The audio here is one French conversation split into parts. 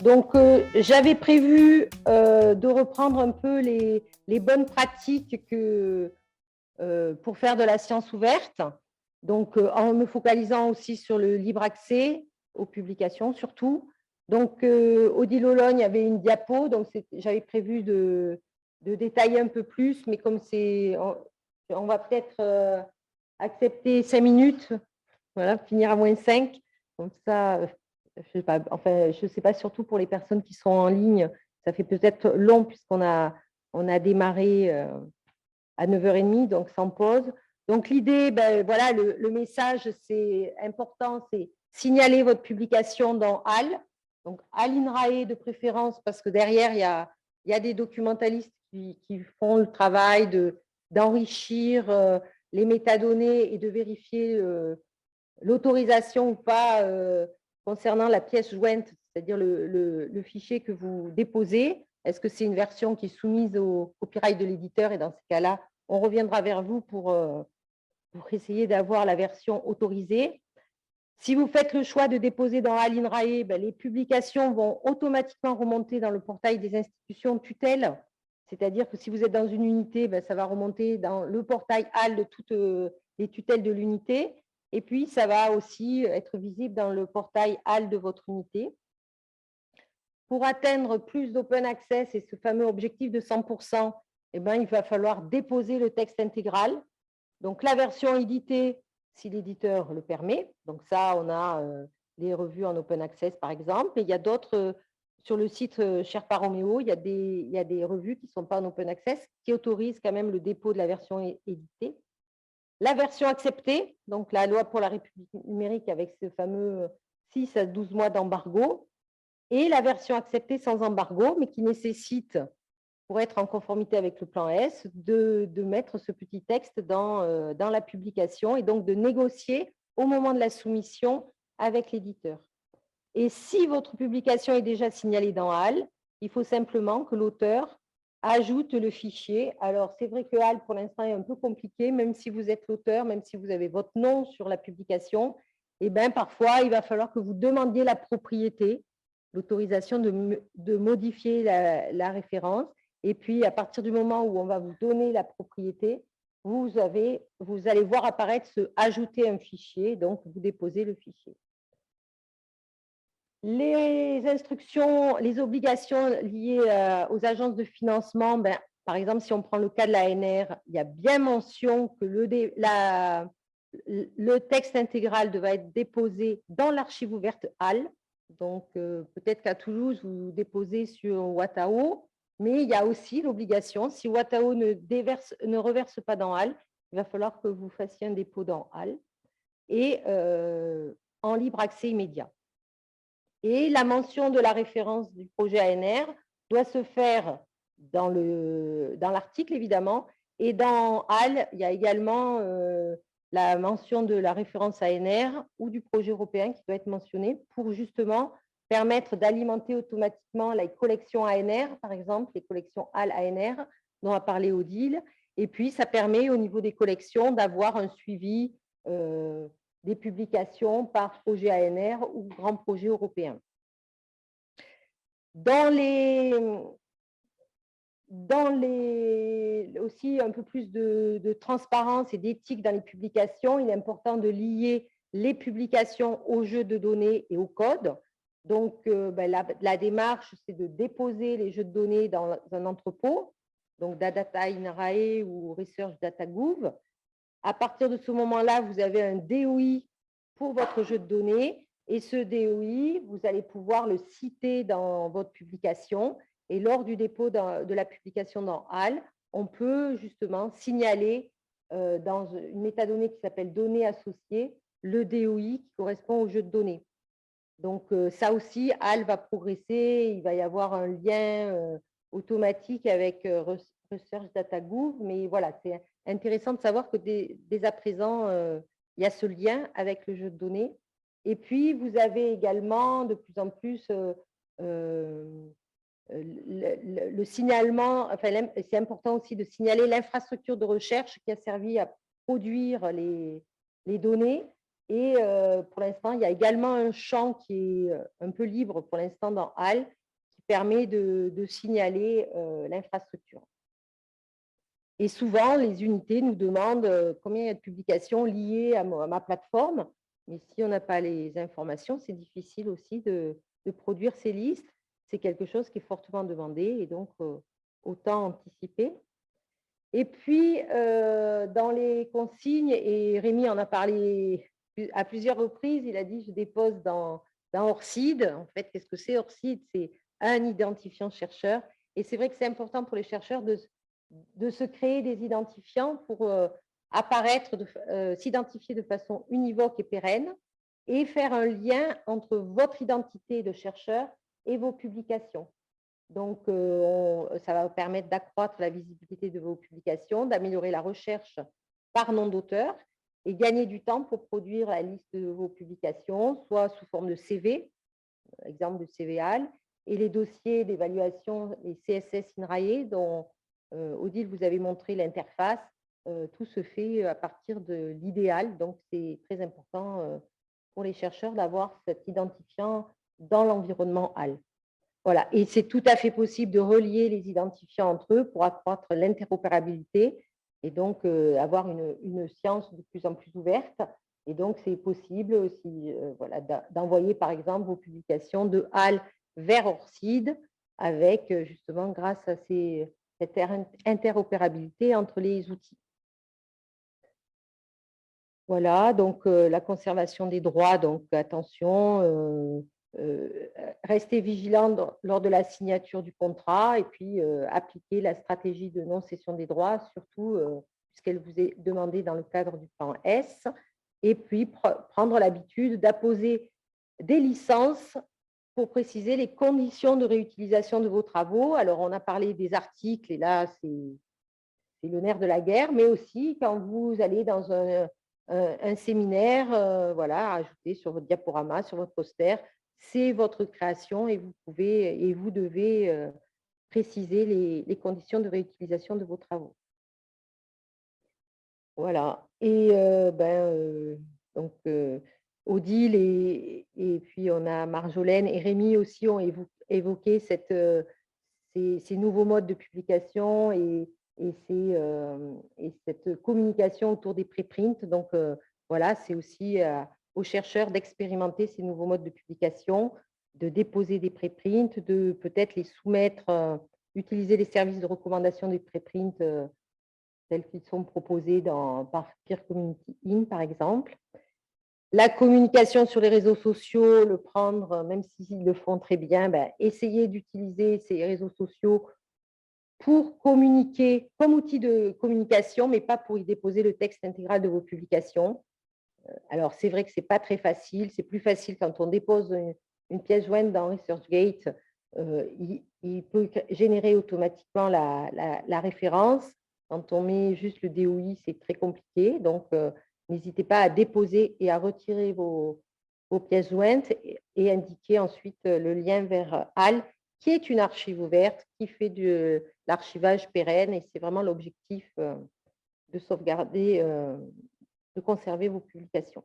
Donc, j'avais prévu de reprendre un peu les bonnes pratiques pour faire de la science ouverte. Donc, en me focalisant aussi sur le libre accès aux publications surtout. Donc, Odile Lologne avait une diapo, donc j'avais prévu de détailler un peu plus, mais comme on va peut-être accepter 5 minutes, voilà, finir à moins 5. Comme ça, je sais pas, enfin, je sais pas, surtout pour les personnes qui sont en ligne, ça fait peut-être long puisqu'on a démarré à 9h30, donc sans pause. Donc l'idée, ben, voilà, le message, c'est important, c'est signaler votre publication dans HAL, donc HAL INRAE de préférence, parce que derrière, il y a des documentalistes qui font le travail d'enrichir les métadonnées et de vérifier l'autorisation ou pas concernant la pièce jointe, c'est-à-dire le fichier que vous déposez. Est-ce que c'est une version qui est soumise au copyright de l'éditeur? Et dans ces cas-là, on reviendra vers vous pour essayer d'avoir la version autorisée. Si vous faites le choix de déposer dans HAL INRAE, ben, les publications vont automatiquement remonter dans le portail des institutions de tutelle. C'est-à-dire que si vous êtes dans une unité, ben, ça va remonter dans le portail HAL de toutes les tutelles de l'unité. Et puis, ça va aussi être visible dans le portail HAL de votre unité. Pour atteindre plus d'open access et ce fameux objectif de 100%, eh ben, il va falloir déposer le texte intégral. Donc, la version éditée, si l'éditeur le permet. Donc, ça, on a les revues en open access, par exemple. Et il y a d'autres, sur le site Sherpa Romeo, il y a des revues qui ne sont pas en open access, qui autorisent quand même le dépôt de la version éditée. La version acceptée, donc la loi pour la République numérique avec ce fameux 6 à 12 mois d'embargo, et la version acceptée sans embargo, mais qui nécessite, pour être en conformité avec le plan S, de mettre ce petit texte dans la publication et donc de négocier au moment de la soumission avec l'éditeur. Et si votre publication est déjà signalée dans HAL, il faut simplement que l'auteur ajoute le fichier. Alors, c'est vrai que HAL, pour l'instant, est un peu compliqué, même si vous êtes l'auteur, même si vous avez votre nom sur la publication, et bien, parfois, il va falloir que vous demandiez la propriété, l'autorisation de modifier la référence. Et puis, à partir du moment où on va vous donner la propriété, vous allez voir apparaître ce « ajouter un fichier », donc vous déposez le fichier. Les instructions, les obligations liées aux agences de financement, ben, par exemple, si on prend le cas de l'ANR, il y a bien mention que le texte intégral devra être déposé dans l'archive ouverte HAL. Donc, peut-être qu'à Toulouse, vous déposez sur Watao, mais il y a aussi l'obligation, si Watao ne reverse pas dans HAL, il va falloir que vous fassiez un dépôt dans HAL et en libre accès immédiat. Et la mention de la référence du projet ANR doit se faire dans l'article, évidemment. Et dans HAL, il y a également la mention de la référence ANR ou du projet européen qui doit être mentionné pour justement permettre d'alimenter automatiquement les collections ANR, par exemple, les collections HAL ANR dont a parlé Odile. Et puis, ça permet au niveau des collections d'avoir un suivi des publications par projet ANR ou grand projet européen. Aussi un peu plus de transparence et d'éthique dans les publications, il est important de lier les publications aux jeux de données et au code. Donc, la démarche, c'est de déposer les jeux de données dans un entrepôt, donc Data INRAE ou Research Data Gouv. À partir de ce moment-là, vous avez un DOI pour votre jeu de données et ce DOI, vous allez pouvoir le citer dans votre publication et lors du dépôt de la publication dans HAL, on peut justement signaler dans une métadonnée qui s'appelle données associées le DOI qui correspond au jeu de données. Donc, ça aussi, HAL va progresser, il va y avoir un lien automatique avec Research Data Gouv, mais voilà, c'est intéressant de savoir que dès à présent, il y a ce lien avec le jeu de données. Et puis, vous avez également de plus en plus le signalement, enfin, c'est important aussi de signaler l'infrastructure de recherche qui a servi à produire les données. Et pour l'instant, il y a également un champ qui est un peu libre pour l'instant dans HAL qui permet de signaler l'infrastructure. Et souvent, les unités nous demandent combien il y a de publications liées à ma plateforme. Mais si on n'a pas les informations, c'est difficile aussi de produire ces listes. C'est quelque chose qui est fortement demandé et donc autant anticiper. Et puis, dans les consignes, et Rémi en a parlé à plusieurs reprises, il a dit « je dépose dans ORCID ». En fait, qu'est-ce que c'est ORCID? C'est un identifiant chercheur. Et c'est vrai que c'est important pour les chercheurs de se créer des identifiants pour apparaître, s'identifier de façon univoque et pérenne et faire un lien entre votre identité de chercheur et vos publications. Donc, ça va vous permettre d'accroître la visibilité de vos publications, d'améliorer la recherche par nom d'auteur et gagner du temps pour produire la liste de vos publications, soit sous forme de CV, exemple de CVAL, et les dossiers d'évaluation, les CSS INRAE, dont Odile vous avez montré l'interface. Tout se fait à partir de l'idéal, donc c'est très important pour les chercheurs d'avoir cet identifiant dans l'environnement HAL. Voilà, et c'est tout à fait possible de relier les identifiants entre eux pour accroître l'interopérabilité et donc avoir une science de plus en plus ouverte. Et donc, c'est possible aussi voilà, d'envoyer, par exemple, vos publications de HAL vers ORCID avec, justement, grâce à cette interopérabilité entre les outils. Voilà, donc la conservation des droits, donc attention, rester vigilant lors de la signature du contrat et puis appliquer la stratégie de non-cession des droits, surtout puisqu'elle vous est demandée dans le cadre du plan S, et puis prendre l'habitude d'apposer des licences pour préciser les conditions de réutilisation de vos travaux. Alors, on a parlé des articles, et là, c'est le nerf de la guerre, mais aussi quand vous allez dans un séminaire, voilà, ajouter sur votre diaporama, sur votre poster, c'est votre création et vous devez préciser les conditions de réutilisation de vos travaux. Voilà. Et donc, Odile et puis on a Marjolaine et Rémi aussi ont évoqué ces nouveaux modes de publication et cette communication autour des préprints. Donc, voilà, c'est aussi aux chercheurs d'expérimenter ces nouveaux modes de publication, de déposer des préprints, de peut-être les soumettre, utiliser les services de recommandation des préprints tels qu'ils sont proposés par Peer Community In, par exemple. La communication sur les réseaux sociaux, le prendre, même s'ils le font très bien, essayer d'utiliser ces réseaux sociaux pour communiquer comme outil de communication, mais pas pour y déposer le texte intégral de vos publications. Alors, c'est vrai que ce n'est pas très facile. C'est plus facile quand on dépose une pièce jointe dans ResearchGate. Il peut générer automatiquement la référence. Quand on met juste le DOI, c'est très compliqué. Donc, n'hésitez pas à déposer et à retirer vos pièces jointes et indiquer ensuite le lien vers HAL, qui est une archive ouverte, qui fait de l'archivage pérenne. Et c'est vraiment l'objectif de sauvegarder, de conserver vos publications.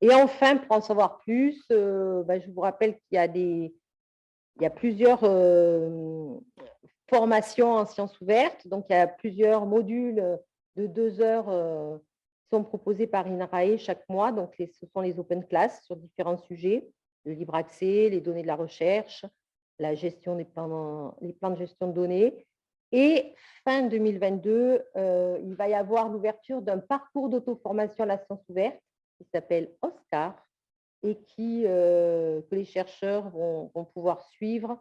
Et enfin, pour en savoir plus, je vous rappelle qu'il y a plusieurs formations en sciences ouvertes. Donc, il y a plusieurs modules de 2 heures qui sont proposés par INRAE chaque mois. Donc, ce sont les open class sur différents sujets, le libre accès, les données de la recherche, la gestion les plans de gestion de données. Et fin 2022, il va y avoir l'ouverture d'un parcours d'auto-formation à la science ouverte qui s'appelle OSCAR et que les chercheurs vont pouvoir suivre.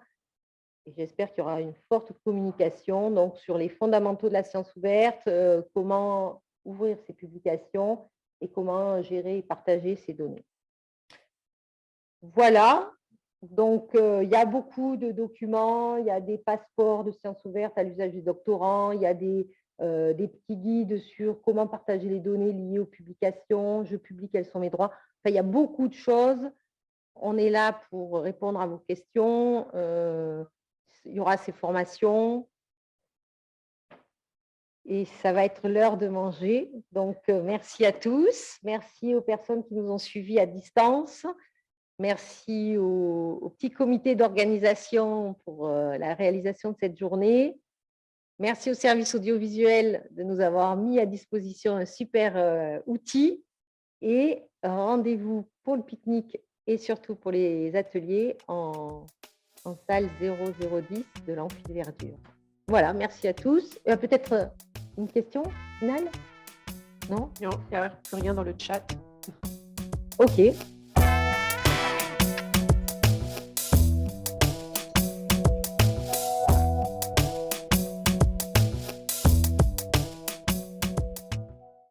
Et j'espère qu'il y aura une forte communication donc, sur les fondamentaux de la science ouverte, comment ouvrir ces publications et comment gérer et partager ces données. Voilà, donc il y a beaucoup de documents, il y a des passeports de sciences ouvertes à l'usage des doctorants, il y a des petits guides sur comment partager les données liées aux publications, je publie, quels sont mes droits. Enfin, il y a beaucoup de choses. On est là pour répondre à vos questions. Il y aura ces formations. et ça va être l'heure de manger. Donc, merci à tous. Merci aux personnes qui nous ont suivis à distance. Merci au petit comité d'organisation pour la réalisation de cette journée. Merci au service audiovisuel de nous avoir mis à disposition un super outil. Et rendez-vous pour le pique-nique et surtout pour les ateliers en salle 0010 de l'Amphi de Verdure. Voilà, merci à tous. Peut-être une question finale? Non? Non, il n'y a plus rien dans le chat. Ok.